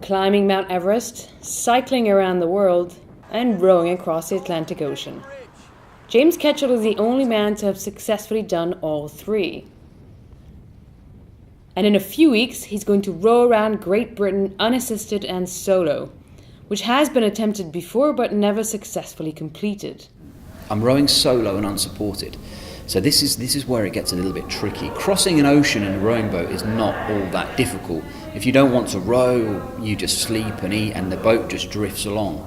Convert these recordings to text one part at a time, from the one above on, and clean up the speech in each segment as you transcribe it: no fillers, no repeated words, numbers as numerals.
climbing Mount Everest, cycling around the world, and rowing across the Atlantic Ocean. James Ketchell is the only man to have successfully done all three. And in a few weeks, he's going to row around Great Britain unassisted and solo, which has been attempted before but never successfully completed. I'm rowing solo and unsupported. So this is where it gets a little bit tricky. Crossing an ocean in a rowing boat is not all that difficult. If you don't want to row, you just sleep and eat and the boat just drifts along.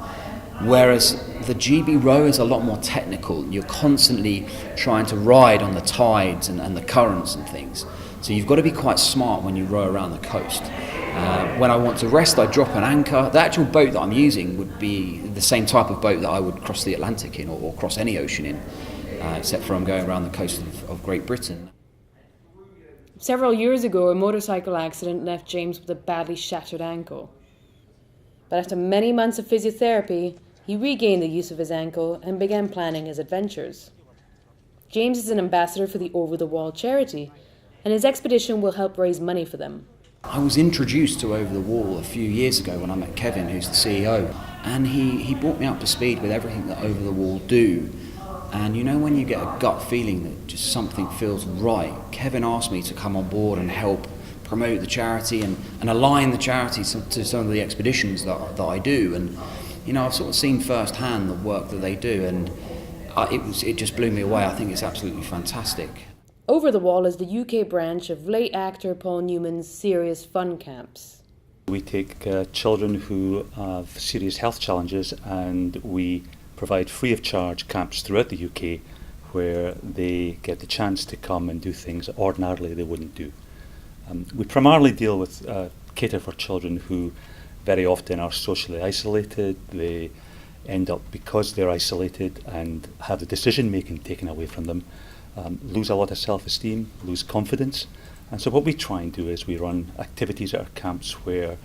Whereas the GB row is a lot more technical. You're constantly trying to ride on the tides and the currents and things. So you've got to be quite smart when you row around the coast. When I want to rest, I drop an anchor. The actual boat that I'm using would be the same type of boat that I would cross the Atlantic in or cross any ocean in, except for I'm going around the coast of Great Britain. Several years ago, a motorcycle accident left James with a badly shattered ankle. But after many months of physiotherapy, he regained the use of his ankle and began planning his adventures. James is an ambassador for the Over the Wall charity, and his expedition will help raise money for them. I was introduced to Over the Wall a few years ago when I met Kevin, who's the CEO, and he brought me up to speed with everything that Over the Wall do. And you know when you get a gut feeling that just something feels right, Kevin asked me to come on board and help promote the charity and align the charity to some of the expeditions that I do. And you know, I've sort of seen firsthand the work that they do, and it just blew me away. I think it's absolutely fantastic. Over the Wall is the UK branch of late actor Paul Newman's Serious Fun Camps. We take children who have serious health challenges and we provide free of charge camps throughout the UK where they get the chance to come and do things that ordinarily they wouldn't do. We primarily deal with cater for children who very often are socially isolated. They end up, because they're isolated and have the decision making taken away from them, lose a lot of self-esteem, lose confidence. And so what we try and do is we run activities at our camps where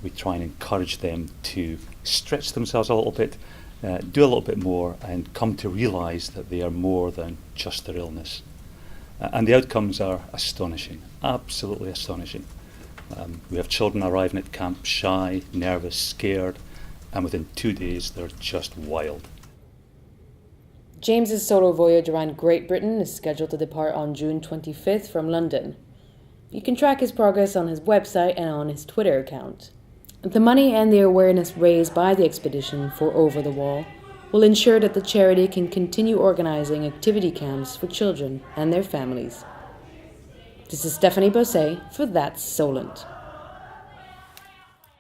we try and encourage them to stretch themselves a little bit, do a little bit more, and come to realise that they are more than just their illness. And the outcomes are astonishing, absolutely astonishing. We have children arriving at camp shy, nervous, scared, and within 2 days they're just wild. James's solo voyage around Great Britain is scheduled to depart on June 25th from London. You can track his progress on his website and on his Twitter account. The money and the awareness raised by the expedition for Over the Wall will ensure that the charity can continue organising activity camps for children and their families. This is Stephbosset for That's Solent.